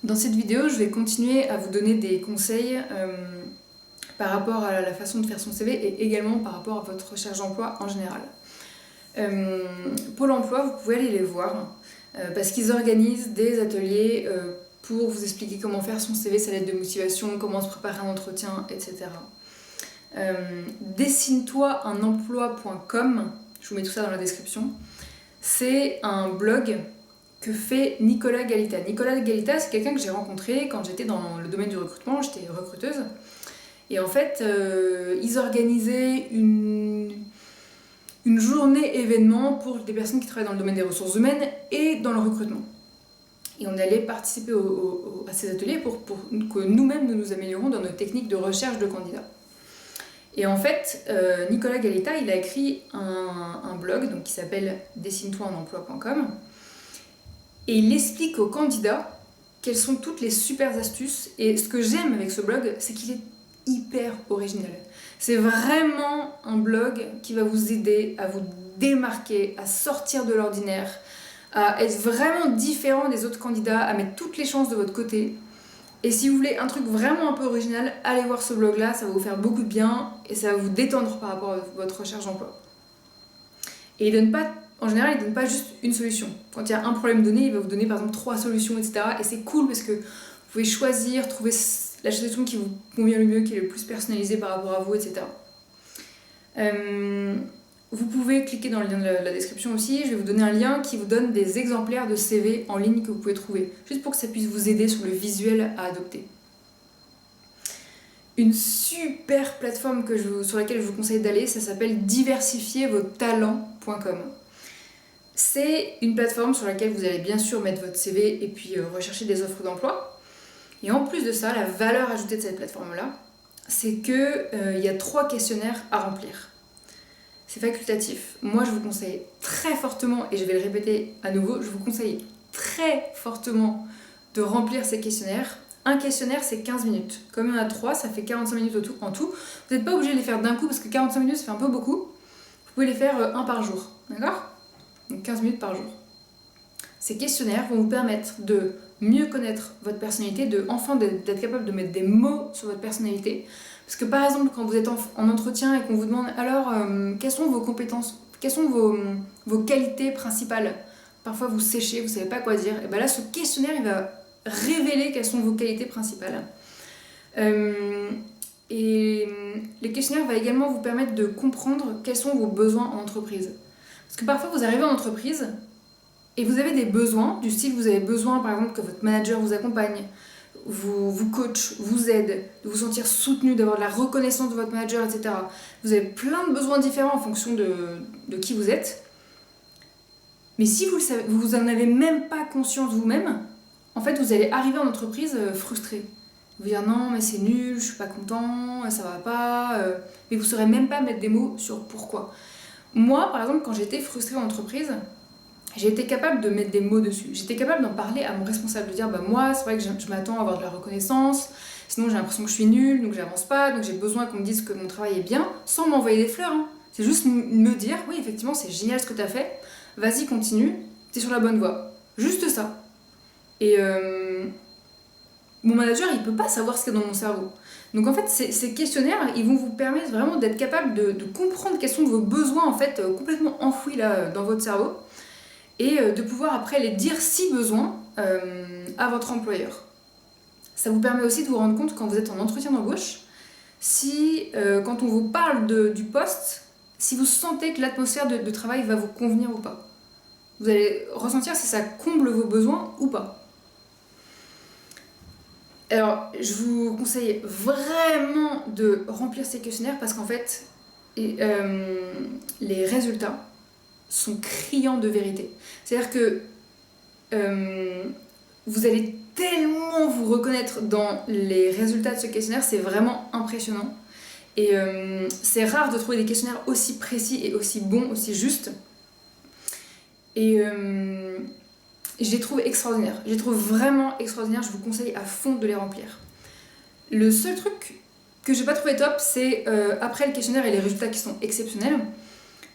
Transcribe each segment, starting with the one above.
Dans cette vidéo, je vais continuer à vous donner des conseils par rapport à la façon de faire son CV et également par rapport à votre recherche d'emploi en général. Pôle emploi, vous pouvez aller les voir parce qu'ils organisent des ateliers pour vous expliquer comment faire son CV, sa lettre de motivation, comment se préparer un entretien, etc. Dessine-toi un emploi.com, je vous mets tout ça dans la description. C'est un blog que fait Nicolas Galita. Nicolas Galita, c'est quelqu'un que j'ai rencontré quand j'étais dans le domaine du recrutement, j'étais recruteuse. Et en fait, ils organisaient une journée événement pour des personnes qui travaillent dans le domaine des ressources humaines et dans le recrutement. Et on allait participer à ces ateliers pour que nous-mêmes nous améliorons dans nos techniques de recherche de candidats. Et en fait, Nicolas Galita, il a écrit un blog donc, qui s'appelle dessine-toi-un-emploi.com et il explique aux candidats quelles sont toutes les super astuces. Et ce que j'aime avec ce blog, c'est qu'il est hyper original. C'est vraiment un blog qui va vous aider à vous démarquer, à sortir de l'ordinaire, à être vraiment différent des autres candidats, à mettre toutes les chances de votre côté. Et si vous voulez un truc vraiment un peu original, allez voir ce blog-là, ça va vous faire beaucoup de bien et ça va vous détendre par rapport à votre recherche d'emploi. Et en général, il ne donne pas juste une solution. Quand il y a un problème donné, il va vous donner par exemple 3 solutions, etc. Et c'est cool parce que vous pouvez choisir, trouver la solution qui vous convient le mieux, qui est le plus personnalisée par rapport à vous, etc. Vous pouvez cliquer dans le lien de la description aussi, je vais vous donner un lien qui vous donne des exemplaires de CV en ligne que vous pouvez trouver, juste pour que ça puisse vous aider sur le visuel à adopter. Une super plateforme sur laquelle je vous conseille d'aller, ça s'appelle diversifiervostalents.com. C'est une plateforme sur laquelle vous allez bien sûr mettre votre CV et puis rechercher des offres d'emploi. Et en plus de ça, la valeur ajoutée de cette plateforme-là, c'est qu'il y a 3 questionnaires à remplir. C'est facultatif. Moi, je vous conseille très fortement, et je vais le répéter à nouveau, je vous conseille très fortement de remplir ces questionnaires. Un questionnaire, c'est 15 minutes. Comme il y en a 3, ça fait 45 minutes en tout. Vous n'êtes pas obligé de les faire d'un coup, parce que 45 minutes, ça fait un peu beaucoup. Vous pouvez les faire un par jour, d'accord ? Donc 15 minutes par jour. Ces questionnaires vont vous permettre de mieux connaître votre personnalité, d'être capable de mettre des mots sur votre personnalité. Parce que par exemple, quand vous êtes en entretien et qu'on vous demande alors quelles sont vos compétences, quelles sont vos qualités principales, parfois vous séchez, vous ne savez pas quoi dire, et bien là ce questionnaire il va révéler quelles sont vos qualités principales. Et les questionnaires vont également vous permettre de comprendre quels sont vos besoins en entreprise. Parce que parfois vous arrivez en entreprise et vous avez des besoins, du style vous avez besoin par exemple que votre manager vous accompagne, vous coach, vous aide, de vous sentir soutenu, d'avoir de la reconnaissance de votre manager, etc. Vous avez plein de besoins différents en fonction de qui vous êtes. Mais si vous en avez même pas conscience vous-même, en fait vous allez arriver en entreprise frustré. Vous dire non mais c'est nul, je suis pas content, ça va pas, mais vous saurez même pas mettre des mots sur pourquoi. Moi par exemple quand j'étais frustrée en entreprise, j'ai été capable de mettre des mots dessus. J'étais capable d'en parler à mon responsable, de dire bah moi c'est vrai que je m'attends à avoir de la reconnaissance, sinon j'ai l'impression que je suis nulle, donc j'avance pas, donc j'ai besoin qu'on me dise que mon travail est bien, sans m'envoyer des fleurs. Hein. C'est juste me dire oui effectivement c'est génial ce que t'as fait, vas-y continue, t'es sur la bonne voie. Juste ça. Et mon manager il peut pas savoir ce qu'il y a dans mon cerveau. Donc en fait ces questionnaires ils vont vous permettre vraiment d'être capable de comprendre quels sont vos besoins en fait complètement enfouis là dans votre cerveau. Et de pouvoir après les dire si besoin à votre employeur. Ça vous permet aussi de vous rendre compte quand vous êtes en entretien d'embauche, si quand on vous parle du poste, si vous sentez que l'atmosphère de travail va vous convenir ou pas. Vous allez ressentir si ça comble vos besoins ou pas. Alors, je vous conseille vraiment de remplir ces questionnaires parce qu'en fait, les résultats sont criants de vérité. C'est-à-dire que vous allez tellement vous reconnaître dans les résultats de ce questionnaire, c'est vraiment impressionnant. Et c'est rare de trouver des questionnaires aussi précis et aussi bons, aussi justes. Et je les trouve extraordinaires. Je les trouve vraiment extraordinaires, je vous conseille à fond de les remplir. Le seul truc que j'ai pas trouvé top, c'est après le questionnaire et les résultats qui sont exceptionnels,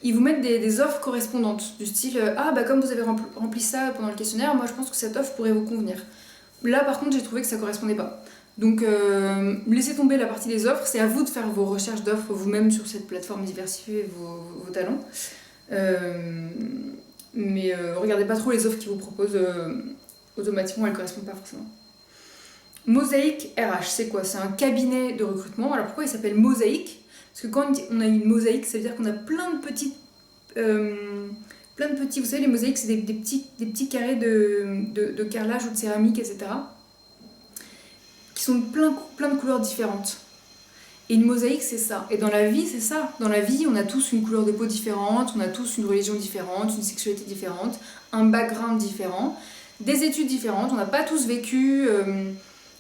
ils vous mettent des offres correspondantes, du style ah bah comme vous avez rempli ça pendant le questionnaire, moi je pense que cette offre pourrait vous convenir. Là, par contre, j'ai trouvé que ça correspondait pas. Donc, laissez tomber la partie des offres. C'est à vous de faire vos recherches d'offres vous-même sur cette plateforme, diversifier vos talents. Mais regardez pas trop les offres qu'ils vous proposent. Automatiquement, elles correspondent pas forcément. Mosaïque RH, c'est quoi? C'est un cabinet de recrutement. Alors pourquoi il s'appelle Mosaïque? Parce que quand on a une mosaïque, ça veut dire qu'on a plein de petits, vous savez, les mosaïques, c'est des petits carrés de carrelage ou de céramique, etc., qui sont plein de couleurs différentes. Et une mosaïque, c'est ça. Et dans la vie, c'est ça. Dans la vie, on a tous une couleur de peau différente, on a tous une religion différente, une sexualité différente, un background différent, des études différentes. On n'a pas tous vécu,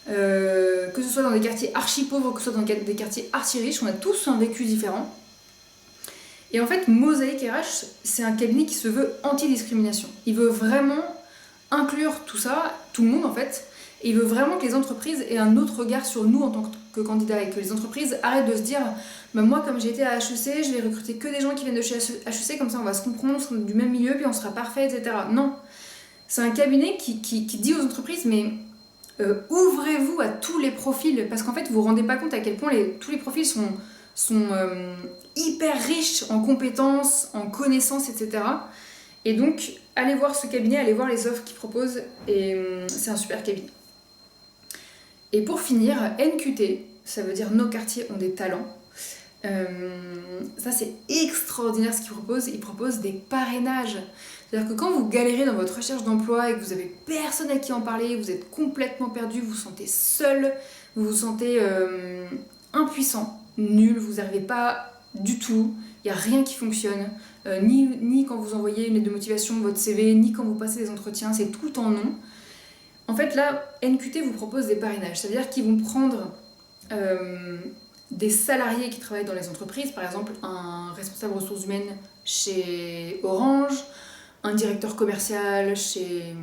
que ce soit dans des quartiers archi pauvres, que ce soit dans des quartiers archi riches, on a tous un vécu différent. Et en fait, Mosaïque RH, c'est un cabinet qui se veut anti-discrimination. Il veut vraiment inclure tout ça, tout le monde en fait, et il veut vraiment que les entreprises aient un autre regard sur nous en tant que candidats, et que les entreprises arrêtent de se dire bah, moi comme j'ai été à HEC, je vais recruter que des gens qui viennent de chez HEC, comme ça on va se comprendre, on sera du même milieu, puis on sera parfait, etc. Non, c'est un cabinet qui dit aux entreprises mais ouvrez-vous à tous les profils, parce qu'en fait vous vous rendez pas compte à quel point tous les profils sont hyper riches en compétences, en connaissances, etc. Et donc, allez voir ce cabinet, allez voir les offres qu'ils proposent, et c'est un super cabinet. Et pour finir, NQT, ça veut dire nos quartiers ont des talents. Ça, c'est extraordinaire ce qu'ils proposent. Ils proposent des parrainages. C'est-à-dire que quand vous galérez dans votre recherche d'emploi et que vous avez personne à qui en parler, vous êtes complètement perdu, vous vous sentez seul, vous vous sentez impuissant, nul, vous n'arrivez pas du tout, il n'y a rien qui fonctionne, ni quand vous envoyez une lettre de motivation, votre CV, ni quand vous passez des entretiens, c'est tout le temps non. En fait là, NQT vous propose des parrainages, ça veut dire qu'ils vont prendre des salariés qui travaillent dans les entreprises, par exemple un responsable ressources humaines chez Orange, un directeur commercial chez,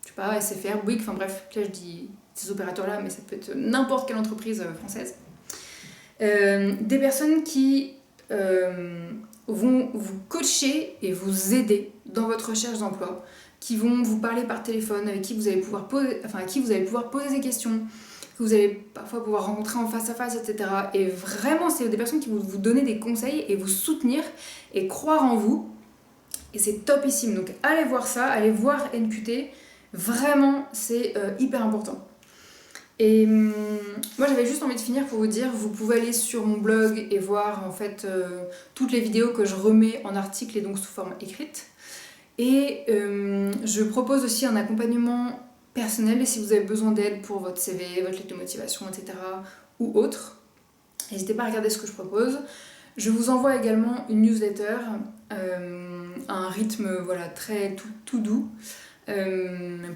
je sais pas, SFR, Bouygues, enfin bref, là je dis ces opérateurs-là, mais ça peut être n'importe quelle entreprise française. Des personnes qui vont vous coacher et vous aider dans votre recherche d'emploi, qui vont vous parler par téléphone, avec qui vous allez pouvoir poser des questions, que vous allez parfois pouvoir rencontrer en face à face, etc. Et vraiment, c'est des personnes qui vont vous donner des conseils et vous soutenir et croire en vous. Et c'est topissime. Donc allez voir ça, allez voir NQT. Vraiment, c'est hyper important. Et moi j'avais juste envie de finir pour vous dire, vous pouvez aller sur mon blog et voir en fait toutes les vidéos que je remets en article et donc sous forme écrite. Et je propose aussi un accompagnement personnel si vous avez besoin d'aide pour votre CV, votre lettre de motivation, etc. ou autre. N'hésitez pas à regarder ce que je propose. Je vous envoie également une newsletter à un rythme voilà, très tout doux.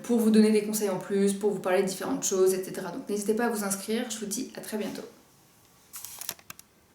Pour vous donner des conseils en plus, pour vous parler de différentes choses, etc. Donc n'hésitez pas à vous inscrire, je vous dis à très bientôt.